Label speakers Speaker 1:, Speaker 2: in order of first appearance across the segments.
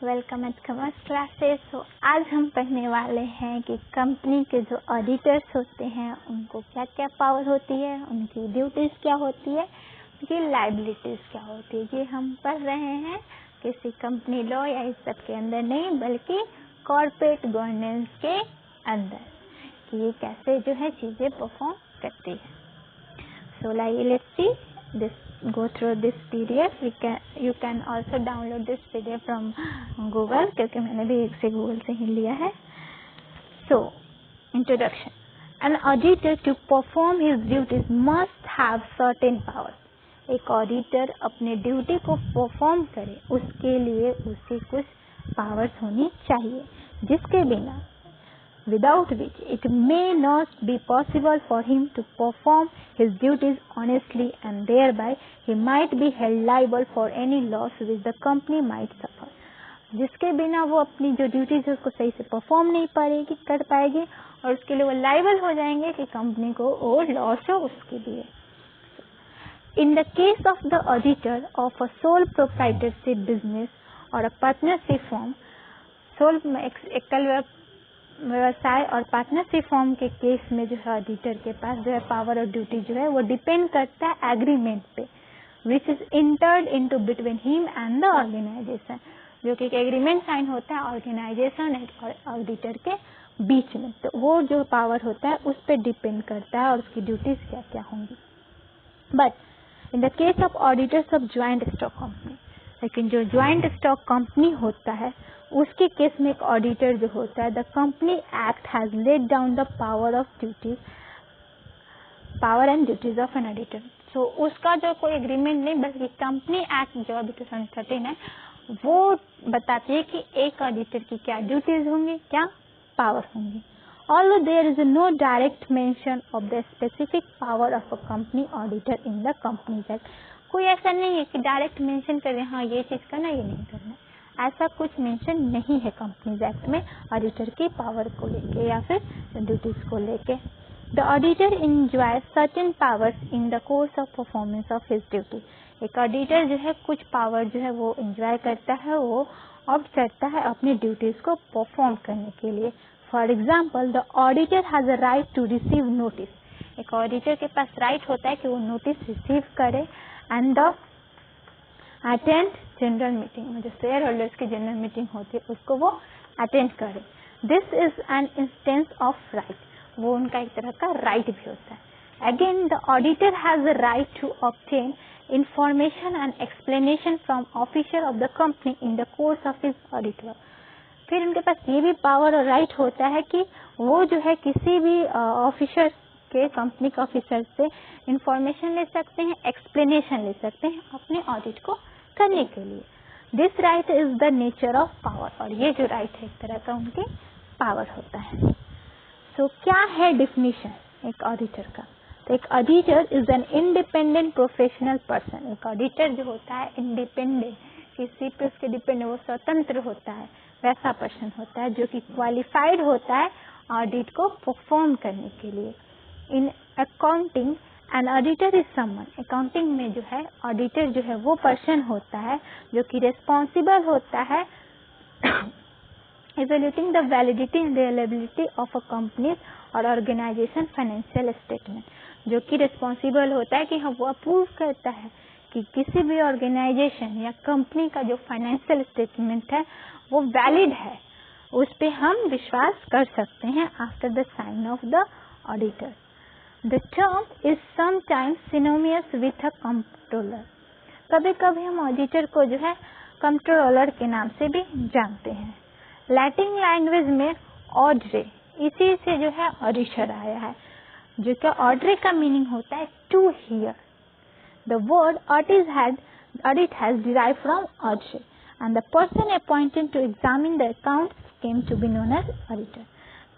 Speaker 1: Welcome eight commerce classes. तो आज हम पढ़ने वाले हैं कि कंपनी के जो ऑडिटर्स होते हैं उनको क्या क्या पावर होती है, उनकी ड्यूटीज क्या होती है, उनकी लाइबिलिटीज क्या होती है। ये हम पढ़ रहे हैं किसी कंपनी लॉ या इस सब के अंदर नहीं, बल्कि कॉर्पोरेट गवर्नेंस के अंदर कि ये कैसे जो है चीजें परफॉर्म करती है। So let's see this, go through this PDF. You can also download this PDF from Google, क्योंकि मैंने भी एक से Google से ही लिया है। So introduction. An auditor to perform his duties must have certain powers. एक ऑडिटर अपने ड्यूटी को परफॉर्म करे उसके लिए उसे कुछ पावर्स होनी चाहिए, जिसके बिना without which it may not be possible for him to perform his duties honestly, and thereby he might be held liable for any loss which the company might suffer. जिसके बिना वो अपनी जो ड्यूटीज है उसको सही से परफॉर्म नहीं कर पाएगी और उसके लिए वो लाइबल हो जाएंगे कि कंपनी को वो लॉस हो उसके लिए। In the case of the auditor of a sole proprietorship business or a partnership firm, एकल व्यवसाय और पार्टनरशिप फॉर्म के केस में जो है ऑडिटर के पास जो है पावर और ड्यूटी जो है वो डिपेंड करता है एग्रीमेंट पे, which is entered into between him and the organisation, जो कि एक एग्रीमेंट साइन होता है ऑर्गेनाइजेशन और ऑडिटर के बीच में। तो वो जो पावर होता है उस पर डिपेंड करता है और उसकी ड्यूटीज क्या क्या होंगी। But in the case of auditors of joint stock company, लेकिन जो ज्वाइंट स्टॉक कंपनी होता है उसके केस में एक ऑडिटर जो होता है, the company act has laid down the power and duties of an auditor. So उसका जो कोई एग्रीमेंट नहीं, बल्कि कंपनी एक्ट जो अभी 2013 है वो बताती है कि एक ऑडिटर की क्या ड्यूटीज होंगी, क्या पावर होंगी। Although there is no direct mention of the specific power of a company auditor in the Companies Act, कोई ऐसा नहीं है कि डायरेक्ट मेंशन करें हाँ ये चीज करना ये नहीं करना, ऐसा कुछ मेंशन नहीं है कंपनीज एक्ट में ऑडिटर की पावर को लेके या फिर ड्यूटीज को लेके। The auditor enjoy certain powers in the course of performance of his duty. एक ऑडिटर जो है कुछ पावर जो है वो एंजॉय करता है, वो ऑप्ट करता है अपनी ड्यूटीज को परफॉर्म करने के लिए। For example, the auditor has a right to receive notice. एक ऑडिटर के पास राइट होता है कि वो नोटिस रिसीव करे and the attend general meeting में, जो शेयर होल्डर्स की जनरल मीटिंग होती है उसको वो अटेंड करे। This is an instance of right, वो उनका एक तरह का राइट भी होता है। Again, the auditor has a right to obtain information and explanation from officer of the company in the course of his audit work. फिर उनके पास ये भी पावर और राइट होता है कि वो जो है किसी भी ऑफिसर के, कंपनी के ऑफिसर से इंफॉर्मेशन ले सकते हैं, एक्सप्लेनेशन ले सकते हैं अपने ऑडिट को करने के लिए। This right is the nature of power, और ये जो राइट है एक तरह का उनकी पावर होता है। सो क्या है डिफिनीशन एक ऑडिटर का? तो एक auditor is an independent professional person. एक ऑडिटर जो होता है इंडिपेंडेंट, किसी पे उसके डिपेंड, वो स्वतंत्र होता है, वैसा पर्सन होता है जो कि क्वालिफाइड होता है ऑडिट को परफॉर्म करने के लिए। In accounting an auditor is someone, accounting में जो है ऑडिटर जो है वो पर्सन होता है जो कि रिस्पॉन्सिबल होता है evaluating the validity and reliability of a company's और ऑर्गेनाइजेशन फाइनेंशियल स्टेटमेंट, जो कि रिस्पॉन्सिबल होता है कि हम वो अप्रूव करता है कि किसी भी ऑर्गेनाइजेशन या कंपनी का जो फाइनेंशियल स्टेटमेंट है वो वैलिड है, उस पे हम विश्वास कर सकते हैं after the sign off the auditor. The term is sometimes synonymous with a controller. कभी कभी हम ऑडिटर को जो है कंट्रोलर के नाम से भी जानते हैं। लैटिन लैंग्वेज में ऑड्रे, इसी से जो है ऑडिटर आया है, जो कि ऑड्रे का मीनिंग होता है to hear. The word audit has derived from audre, and the person appointed to examine the accounts came to be known as auditor.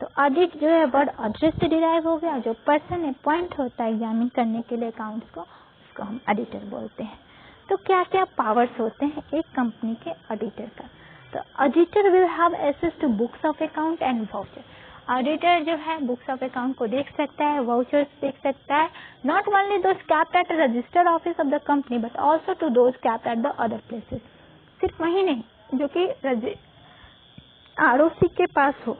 Speaker 1: तो ऑडिट जो है वर्ड ऑड्रे से डिराइव हो गया, जो पर्सन अपॉइंट होता है एग्जामिन करने के लिए अकाउंट्स को, उसको हम ऑडिटर बोलते हैं। तो क्या क्या पावर्स होते हैं एक कंपनी के ऑडिटर का? तो auditor will have access to books of account and voucher. Auditor जो है बुक्स ऑफ अकाउंट को देख सकता है, वाउचर्स देख सकता है, not only those kept at registered office of the company but also to those kept at the other places. सिर्फ वही नहीं, जो कि ROC के पास हो,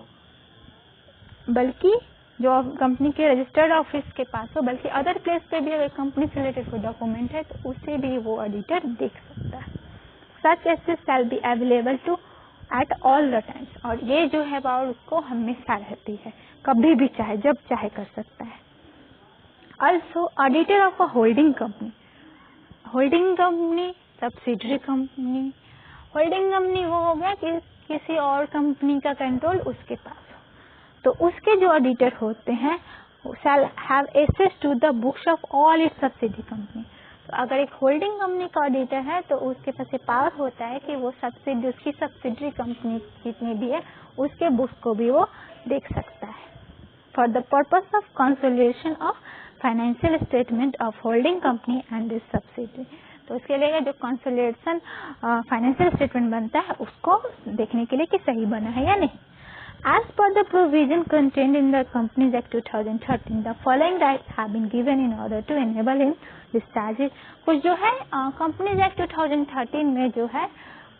Speaker 1: बल्कि जो कंपनी के रजिस्टर्ड ऑफिस के पास हो, बल्कि अदर प्लेस पे भी अगर कंपनी से रिलेटेड कोई डॉक्यूमेंट है तो उसे भी वो ऑडिटर देख सकता है। Such access shall be available to at all the times, और ये जो है पावर उसको हमेशा रहती है, कभी भी चाहे जब चाहे कर सकता है। Also auditor of a holding company, holding company, subsidiary company. Holding company वो हो गया कि किसी और कंपनी का कंट्रोल उसके पास हो, तो उसके जो ऑडिटर होते हैं shall have access to the books of all its subsidiary company. तो अगर एक होल्डिंग कंपनी का ऑडिटर है तो उसके पास ये पावर होता है कि वो उसकी सब्सिडरी कंपनी जितनी भी है उसके बुक्स को भी वो देख सकता है। For the purpose of consolidation of financial statement of holding company and this subsidiary, तो उसके लिए जो कंसोलिडेशन फाइनेंशियल स्टेटमेंट बनता है उसको देखने के लिए कि सही बना है या नहीं। As per the provision contained in the Companies Act 2013, the following rights have been given in order to enable him discharge it. कुछ जो है कंपनीज एक्ट 2013 में जो है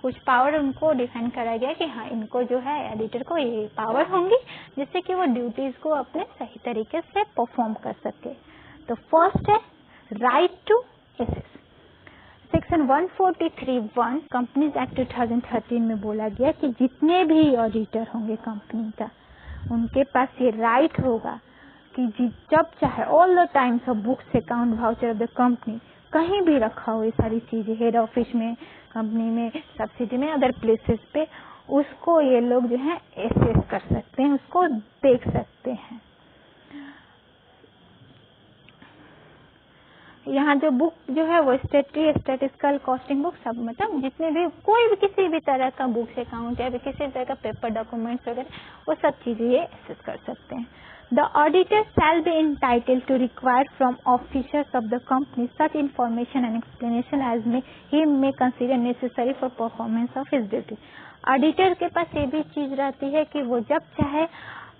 Speaker 1: कुछ पावर उनको डिफाइन करा गया कि हाँ इनको जो है एडिटर को ये पावर होंगी जिससे कि वो ड्यूटीज को अपने सही तरीके से परफॉर्म कर सके। तो फर्स्ट है right to access. Section 143(1) companies act 2013 में बोला गया कि जितने भी ऑडिटर होंगे कंपनी का उनके पास ये राइट होगा कि जब चाहे all the times of books, account, voucher of the company कहीं भी रखा हो ये सारी चीजें, हेड ऑफिस में, कंपनी में, सब्सिडी में, अदर प्लेसेस पे, उसको ये लोग जो है एसेस कर सकते हैं, उसको देख सकते हैं। यहाँ जो बुक जो है वो स्टैटिस्टिकल कॉस्टिंग बुक, सब मतलब जितने भी कोई भी किसी भी तरह का बुक्स, अकाउंट या किसी तरह का पेपर डॉक्यूमेंट्स वगैरह वो सब चीजें ये एक्सेस कर सकते हैं। The auditor shall be entitled to require from officers of the company such information and explanation as he may consider necessary for performance of his duty. Auditor के पास ये भी चीज रहती है कि वो जब चाहे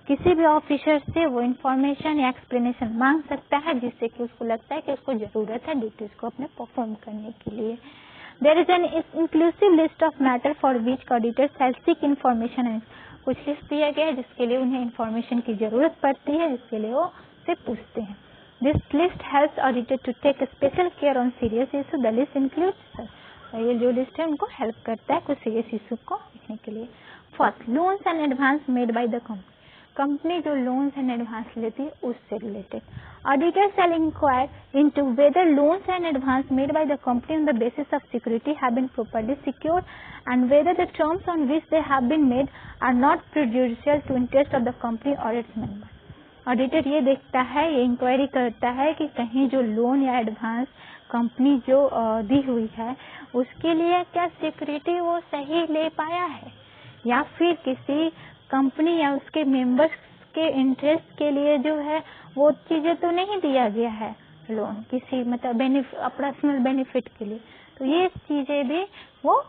Speaker 1: किसी भी ऑफिसर से वो इंफॉर्मेशन या एक्सप्लेनेशन मांग सकता है जिससे कि उसको लगता है कि उसको जरूरत है ड्यूटीज को अपने परफॉर्म करने के लिए। There is an inclusive list of matter for which auditor shall seek information and, कुछ लिस्ट दिया गया है जिसके लिए उन्हें इंफॉर्मेशन की जरूरत पड़ती है, जिसके लिए वो से पूछते हैं। This list helps auditor to take special care on serious issue. The list includes, ये जो लिस्ट है उनको हेल्प करता है कुछ सीरियस इशू को देखने के लिए। First, loans and advance made by the company. Company जो लोन्स एंड एडवांस लेती है उससे related. Auditor shall inquire into whether loans and advance made by the company on the basis of security have been properly secured and whether the terms on which they have been made are not prejudicial to interest of the company और its member. Auditor ये देखता है, ये inquiry करता है कि कहीं जो लोन या एडवांस कंपनी जो दी हुई है उसके लिए क्या सिक्योरिटी वो सही ले पाया है या फिर किसी कंपनी या उसके मेंबर्स के इंटरेस्ट के लिए जो है वो चीजें तो नहीं दिया गया है लोन, किसी मतलब पर्सनल बेनिफिट के लिए। तो ये चीजें भी वो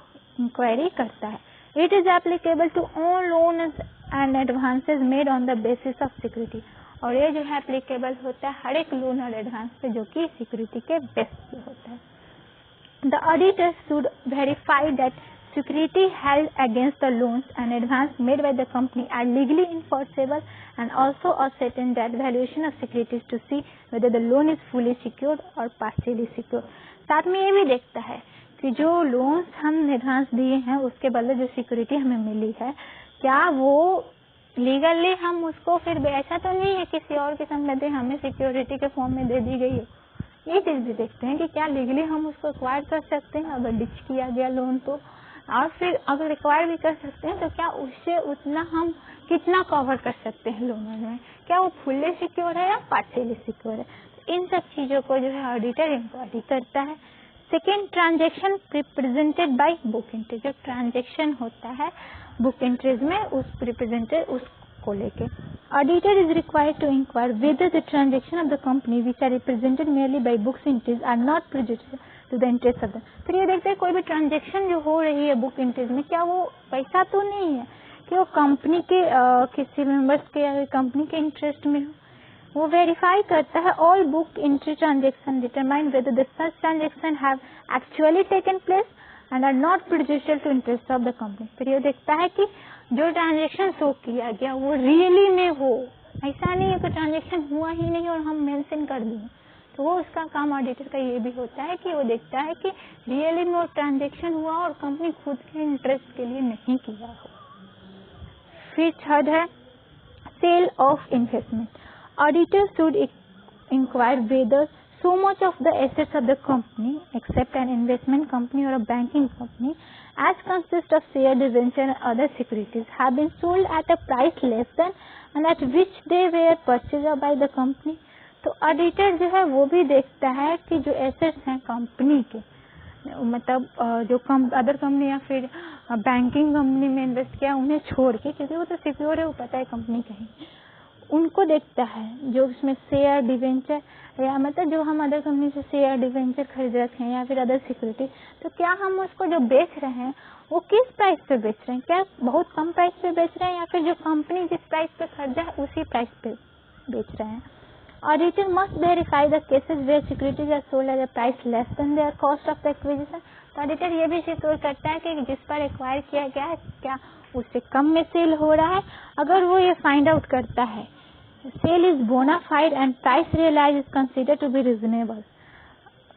Speaker 1: इंक्वायरी करता है। It is applicable to all loan and advances made on the basis of security, और ये जो है एप्लीकेबल होता है हर एक लोन और एडवांस पे जो कि सिक्योरिटी के बेस पे होता है। The auditor should verify that security held against the loans and advance made by the company are legally enforceable and also ascertain that valuation of securities to see whether the loan is fully secured or partially secured। साथ में ये भी देखता है कि जो loans हम advance दिए हैं उसके बदले जो सिक्योरिटी हमें मिली है क्या वो लीगली हम उसको फिर ऐसा तो नहीं है किसी और के सामने हमें सिक्योरिटी के फॉर्म में दे दी गई है। ये चीज भी देखते हैं कि क्या लीगली हम उसको एक्वायर कर सकते हैं अगर डिच किया गया लोन तो, और फिर अगर रिक्वायर भी कर सकते हैं तो क्या उससे उतना हम कितना कवर कर सकते हैं लोन में, क्या वो फुल्ली सिक्योर है या पार्शियली सिक्योर है। तो इन सब चीजों को जो है ऑडिटर इंक्वायरी करता है। Second, transaction represented by book entry. जो ट्रांजेक्शन होता है बुक एंट्रीज में उस रिप्रेजेंटेड उसको लेके auditor is required to inquire whether the transaction of the company which are represented merely by books entries are not prejudicial to the interest of the. फिर ये देखते हैं कोई भी ट्रांजेक्शन जो हो रही है बुक एंट्रीज में क्या वो पैसा तो नहीं है कि वो कंपनी के किसी मेंबर्स के या कंपनी के इंटरेस्ट में हो। वो वेरीफाई करता है all book entry transaction determine whether the such transaction have actually taken place and are not prejudicial to interest of the company। फिर ये देखता है कि जो ट्रांजेक्शन शो किया गया वो रियली में हो, ऐसा नहीं है कि ट्रांजेक्शन हुआ ही नहीं और हम मेंशन कर दें। तो वो उसका काम ऑडिटर का ये भी होता है कि वो देखता है कि रियली में वो ट्रांजेक्शन हुआ और कंपनी खुद के इंटरेस्ट के लिए नहीं किया हो। फिर थर्ड है sale of investment. Auditor should inquire whether so much of the assets of the company except an investment company or a banking company as consist of share, debenture and other securities have been sold at a price less than and at which they were purchased by the company। तो auditor जो है वो भी देखता है कि जो assets हैं कंपनी के, मतलब जो अदर कंपनी या फिर बैंकिंग कंपनी में इन्वेस्ट किया उन्हें छोड़ के, क्योंकि वो तो सिक्योर है, वो पता है कंपनी कहीं, उनको देखता है जो उसमें शेयर डिवेंचर या मतलब जो हम अदर कंपनी से शेयर डिवेंचर खरीद रखे हैं या फिर अदर सिक्योरिटी, तो क्या हम उसको जो बेच रहे हैं वो किस प्राइस पे बेच रहे हैं, क्या बहुत कम प्राइस पे बेच रहे हैं या फिर जो कंपनी जिस प्राइस पे खरीदा है उसी प्राइस पे बेच रहे हैं। Auditor must verify the cases where securities are sold at a price less than their cost of the acquisition. तो ऑडिटर ये भी सिक्योर करता है कि जिस पर एक्वायर किया गया है क्या उससे कम में सेल हो रहा है। अगर वो ये फाइंड आउट करता है sale is bona fide and price realise is consider to be reasonable,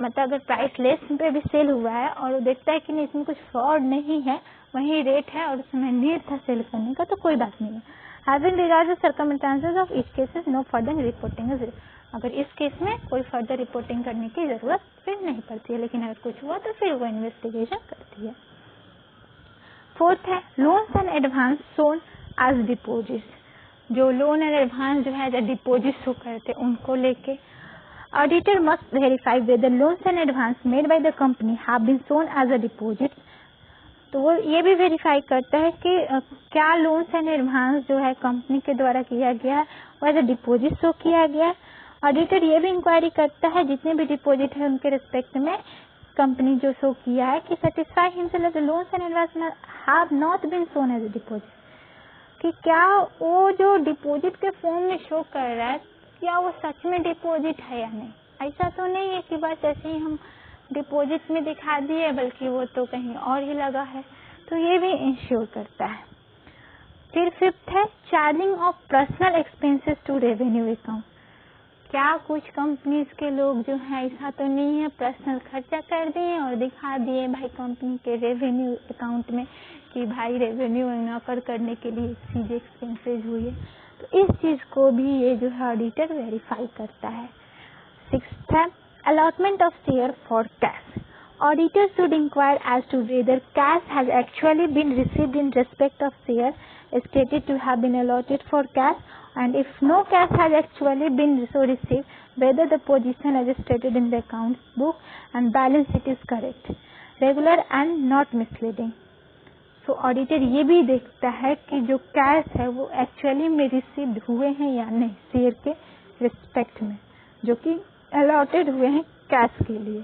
Speaker 1: मतलब अगर प्राइस लेस पे भी सेल हुआ है और वो देखता है कि नहीं इसमें कुछ फ्रॉड नहीं है, वही रेट है और उसमें नीड था सेल करने का, तो कोई बात नहीं है। Having regard the circumstances of each cases no further reporting is, अगर इस केस में कोई फर्दर रिपोर्टिंग करने की जरूरत फिर नहीं पड़ती है, लेकिन अगर कुछ हुआ तो फिर वो इन्वेस्टिगेशन करती है। फोर्थ है loans and advance shown as deposit. जो लोन एंड एडवांस जो है डिपोजिट शो करते उनको लेके auditor must verify whether loans and advance made by the company have been shown as a deposit. तो वो ये भी वेरीफाई करता है कि क्या लोन्स एंड एडवांस जो है कंपनी के द्वारा किया गया है वो एज अ डिपोजिट शो किया गया है। ऑडिटर ये भी इंक्वायरी करता है जितने भी डिपोजिट है उनके रिस्पेक्ट में कंपनी जो शो किया है कि satisfy himself loans and advance have not been shown as a deposit, कि क्या वो जो डिपॉजिट के फॉर्म में शो कर रहा है क्या वो सच में डिपॉजिट है या नहीं। ऐसा तो नहीं है कि बस ऐसे ही हम डिपॉजिट में दिखा दिए, बल्कि वो तो कहीं और ही लगा है, तो ये भी इंश्योर करता है। फिर फिफ्थ है charging of personal expenses to revenue account. क्या कुछ कंपनीज के लोग जो है ऐसा तो नहीं है पर्सनल खर्चा कर दिए और दिखा दिए भाई कंपनी के रेवेन्यू अकाउंट में कि भाई रेवेन्यू इनकर करने के लिए चीज एक्सपेंसेस हुई है, तो इस चीज को भी ये जो है ऑडिटर वेरीफाई करता है। सिक्स्थ है allotment of share for cash. Auditor should inquire as to whether cash has actually been received in respect of share stated to have been allotted for cash, and if no cash has actually been so received, whether the position as stated in the account book and balance sheet is correct, regular and not misleading। So auditor ये भी देखता है कि जो cash है वो actually में received हुए हैं या नहीं शेयर के रिस्पेक्ट में, जो कि अलॉटेड हुए हैं कैश के लिए।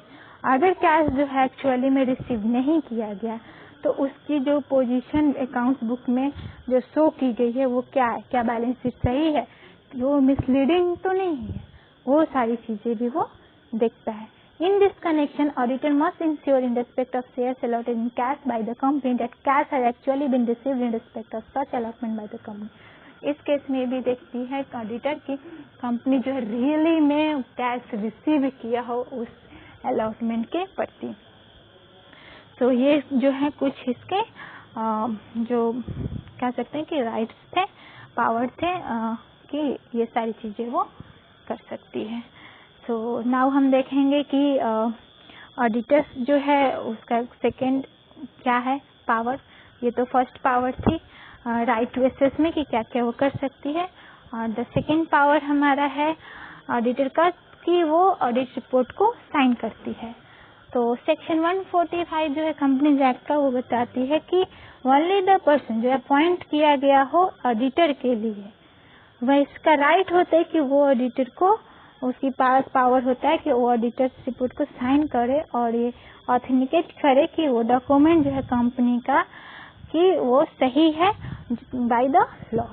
Speaker 1: अगर कैश जो है एक्चुअली में रिसीव नहीं किया गया तो उसकी जो पोजीशन अकाउंट्स बुक में जो शो की गई है वो क्या है, क्या बैलेंस शीट सही है, वो मिसलीडिंग तो नहीं है, वो सारी चीजें भी वो देखता है। In this connection auditor must ensure in respect of shares allotted in cash by the company that cash has actually been received in respect of such allotment by the company. इस केस में भी देखती है auditor की company जो है really में cash receive किया हो उस अलॉटमेंट के प्रति। तो ये जो है कुछ इसके जो कह सकते हैं कि राइट्स थे, पावर थे कि ये सारी चीजें वो कर सकती है। सो नाउ हम देखेंगे कि ऑडिटर्स जो है उसका सेकंड क्या है पावर। ये तो फर्स्ट पावर थी राइट टू असेस में कि क्या क्या वो कर सकती है, और द सेकंड पावर हमारा है ऑडिटर का कि वो ऑडिट रिपोर्ट को साइन करती है। तो सेक्शन 145 जो है कंपनीज एक्ट का वो बताती है कि ओनली द पर्सन जो अपॉइंट किया गया हो ऑडिटर के लिए वह इसका राइट होता है कि वो ऑडिटर को उसकी पास पावर होता है कि वो ऑडिटर रिपोर्ट को साइन करे और ये ऑथेंटिकेट करे कि वो डॉक्यूमेंट जो है कंपनी का कि वो सही है by the law.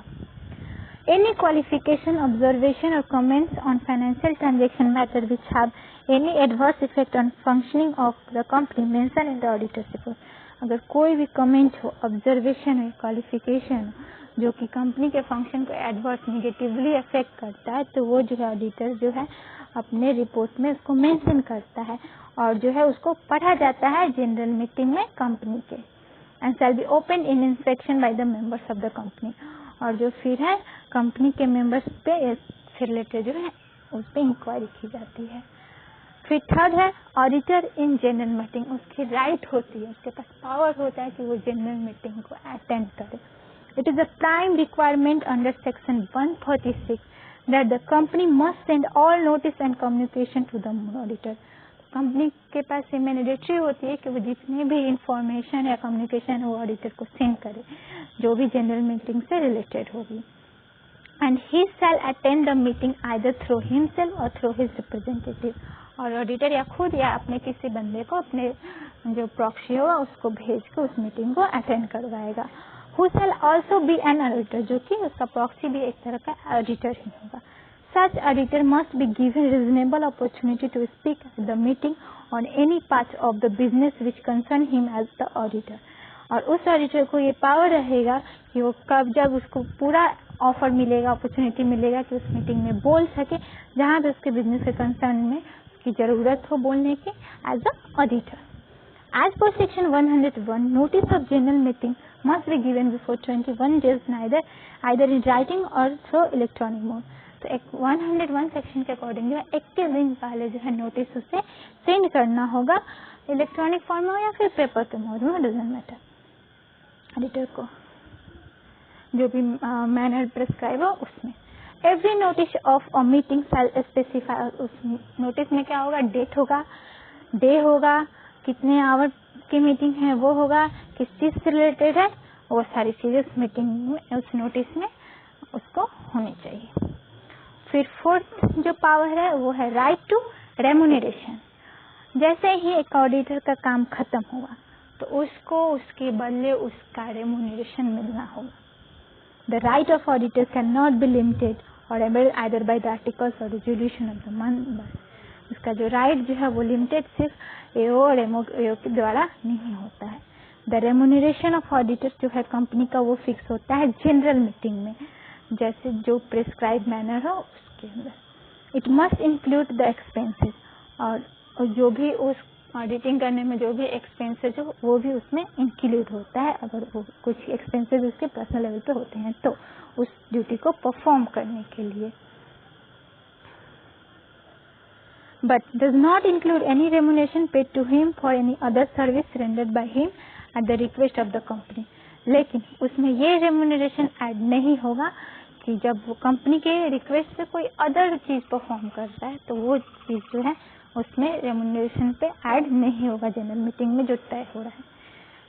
Speaker 1: Any qualification, observation or comments on financial transaction matter which have any adverse effect on functioning of the company mention in the auditors report. अगर कोई भी कमेंट हो, ऑब्जर्वेशन हो, क्वालिफिकेशन हो जो कि कंपनी के function को एडवर्स निगेटिवली अफेक्ट करता है, तो वो जो है ऑडिटर जो है अपने रिपोर्ट में उसको मेंशन करता है और जो है उसको पढ़ा जाता है जनरल मीटिंग में कंपनी के। And shall be open in inspection by the members of the company. और जो फिर है कंपनी के मेंबर्स पे से रिलेटेड जो है उस पर इंक्वायरी की जाती है। फिर थर्ड है ऑडिटर इन जनरल मीटिंग। उसकी राइट होती है, उसके पास पावर होता है कि वो जनरल मीटिंग को अटेंड करे। It is a prime requirement under section 136 that the company must send all notice and communication to the auditor. Company के पास ये मैंडेटरी होती है कि वो जितने भी इंफॉर्मेशन या कम्युनिकेशन वो ऑडिटर को सेंड करे जो भी जनरल मीटिंग से रिलेटेड होगी। And he shall attend the meeting either through himself और थ्रू हिज रिप्रेजेंटेटिव। और ऑडिटर या खुद या अपने किसी बंदे को अपने जो प्रॉक्सी होगा उसको भेज के उस मीटिंग को अटेंड करवाएगा। Who shall also be an auditor, जो कि उसका प्रॉक्सी भी एक तरह का ऑडिटर ही होगा। Such auditor must be given reasonable opportunity to speak at the meeting on any part of the business which concern him as the auditor। और उस ऑडिटर को ये पावर रहेगा कि वो कब जब उसको पूरा ऑफर मिलेगा, अपॉर्चुनिटी मिलेगा कि उस मीटिंग में बोल सके जहाँ भी उसके बिजनेस के कंसर्न में उसकी जरूरत हो बोलने की as a auditor. As per section 101, notice of general meeting must be given before 21 days either in writing or through electronic mode। तो एक 101 सेक्शन के अकॉर्डिंग जो है 21 दिन पहले जो है नोटिस उसे सेंड करना होगा, इलेक्ट्रॉनिक फॉर्म में या फिर पेपर के मोड में, डजंट मैटर। ऑडिटर को जो भी मैनर प्रिस्क्राइब हो उसमें। Every notice of a meeting shall specify. उस नोटिस में क्या होगा, डेट होगा, डे होगा, कितने आवर की मीटिंग है वो होगा, किस चीज से रिलेटेड है, वो सारी चीजें उस मीटिंग में उस नोटिस में उसको होनी चाहिए। फिर फोर्थ जो पावर है वो है राइट टू रेमुनरेशन। जैसे ही एक ऑडिटर का काम खत्म हुआ तो उसको उसके बदले उसका रेमुनरेशन मिलना होगा। The right of auditor can not be limited और आइदर बाय द आर्टिकल्स और रेजोल्यूशन ऑफ द मेंबर। उसका जो राइट जो है वो लिमिटेड सिर्फ एओ और एमओ के द्वारा नहीं होता है। द रेमुनरेशन ऑफ ऑडिटर जो है कंपनी का वो फिक्स होता है जनरल मीटिंग में, जैसे जो प्रिस्क्राइब मैनर हो उसके अंदर। It must include the expenses, और जो भी उस ऑडिटिंग करने में जो भी एक्सपेंसेस हो वो भी उसमें इंक्लूड होता है, अगर वो कुछ एक्सपेंसेस उसके पर्सनल लेवल पे होते हैं तो उस ड्यूटी को परफॉर्म करने के लिए। But does not include any remuneration paid to him for any other service rendered by him at the request of the company। लेकिन उसमें ये रेमुनरेशन ऐड नहीं होगा कि जब वो कंपनी के रिक्वेस्ट से कोई अदर चीज परफॉर्म करता है तो वो चीज जो है उसमें रेमुनरेशन पे ऐड नहीं होगा जनरल मीटिंग में जो तय हो रहा है।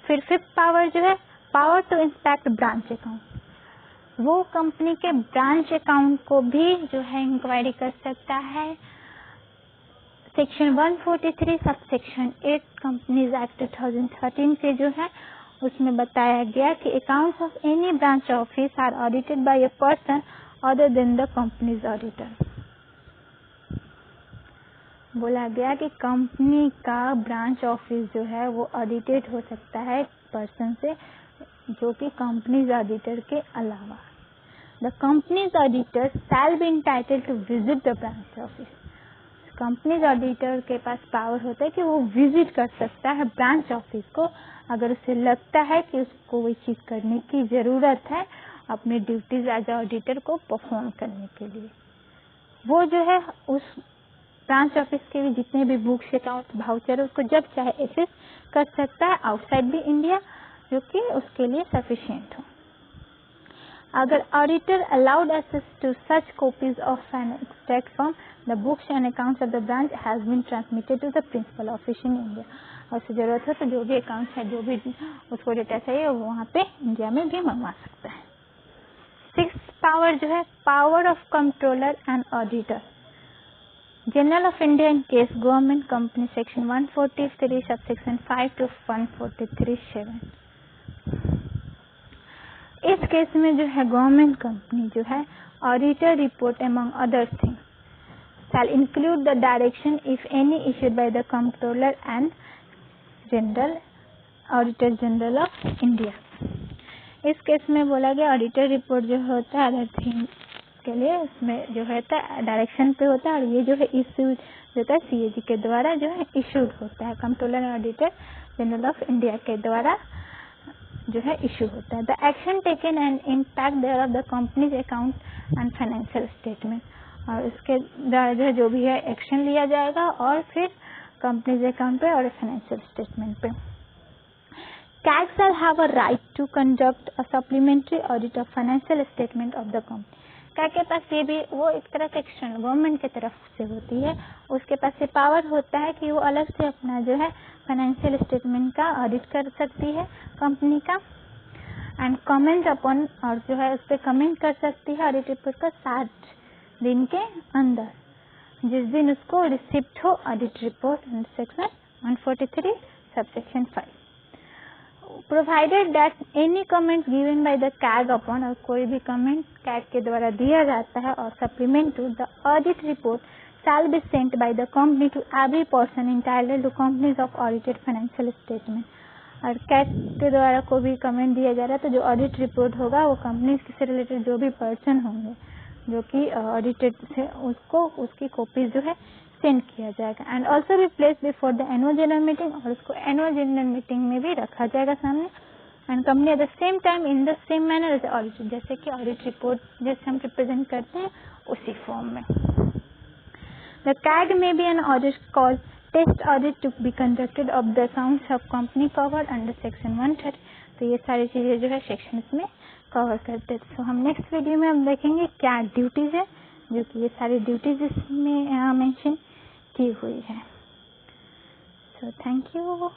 Speaker 1: फिर फिफ्थ पावर जो है power to inspect branch account. वो कंपनी के ब्रांच अकाउंट को भी जो है इंक्वायरी कर सकता है। Section 143 sub section 8 companies act 2013 के जो है उसमें बताया गया कि accounts of any branch office are audited by a person other than the companies auditor. बोला गया कि कंपनी का ब्रांच ऑफिस जो है वो ऑडिटेड हो सकता है पर्सन से जो कि कंपनीज ऑडिटर के अलावा। The companies auditor shall be entitled to visit the branch office. Companies auditor के पास पावर होता है कि वो विजिट कर सकता है ब्रांच ऑफिस को अगर उसे लगता है कि उसको वही चीज करने की जरूरत है अपने ड्यूटीज एज ऑडिटर को परफॉर्म करने के लिए। वो जो है उस ब्रांच ऑफिस के भी जितने भी बुक्स अकाउंट भाउचर उसको जब चाहे एक्सेस कर सकता है आउटसाइड भी इंडिया, जो कि उसके लिए सफिशिएंट हो। अगर auditor allowed access to such copies of an extract from the books and accounts of the branch has been transmitted to the principal office in India. और उसे जरूरत हो तो जो भी अकाउंट्स है जो भी उसको डेटा चाहिए वो वहाँ पे इंडिया में भी मंगवा सकता है। सिक्स्थ पावर जो है power of controller and auditor. General of India in case government company section 143 sub section 5 to 143(7)। इस केस में जो है गवर्नमेंट कंपनी जो है auditor report among other things shall include the direction if any issued by the Comptroller and General Auditor General of India। इस case में बोला गया ऑडिटर रिपोर्ट जो होता है अदर थिंग के लिए उसमें जो होता है डायरेक्शन पे होता है और ये जो है इश्यू होता है CAG के द्वारा जो है इशूड होता है, controller and auditor general of India के द्वारा जो है इशू होता है। The action taken and impact thereof the companies account and financial statement, और इसके द्वारा जो भी है एक्शन लिया जाएगा और फिर कंपनीज अकाउंट पे और फाइनेंशियल स्टेटमेंट पे। CAG shall have a right to conduct a supplementary audit of financial statement of the company। CAG के पास ये भी वो एक तरह से एक्सटर्नल गवर्नमेंट की तरफ से होती है, उसके पास ये पावर होता है कि वो अलग से अपना जो है फाइनेंशियल स्टेटमेंट का ऑडिट कर सकती है कंपनी का एंड कमेंट अपॉन, और जो है उस पर कमेंट कर सकती है ऑडिट रिपोर्ट का 60 दिन के अंदर, जिस दिन उसको रिसिप्ट हो audit report under section 143 subsection 5। Provided that any comment given by the CAG upon, और कोई भी कमेंट CAG के द्वारा दिया जाता है और supplement to the audit report shall be sent by the company to every person entitled to companies of audited financial statement। और CAG के द्वारा कोई भी कमेंट दिया जा रहा है तो जो ऑडिट रिपोर्ट होगा वो कंपनी से रिलेटेड जो भी पर्सन होंगे जो कि ऑडिटेड से उसको उसकी कॉपी जो है सेंड किया जाएगा एंड ऑल्सो भी place before the annual general meeting, और उसको एनुअल जनरल मीटिंग में भी रखा जाएगा सामने and company at the same time in the same manner as audit, जैसे कि ऑडिट रिपोर्ट जैसे हम रिप्रेजेंट करते हैं उसी फॉर्म में। The CAG may be an audit called test audit to be conducted of the accounts of company covered under section 130। तो ये सारी चीजें जो है सेक्शन में कवर करते हैं। तो हम नेक्स्ट वीडियो में हम देखेंगे क्या ड्यूटीज है, जो कि ये सारी ड्यूटीज इसमें मेंशन की हुई है। So thank you.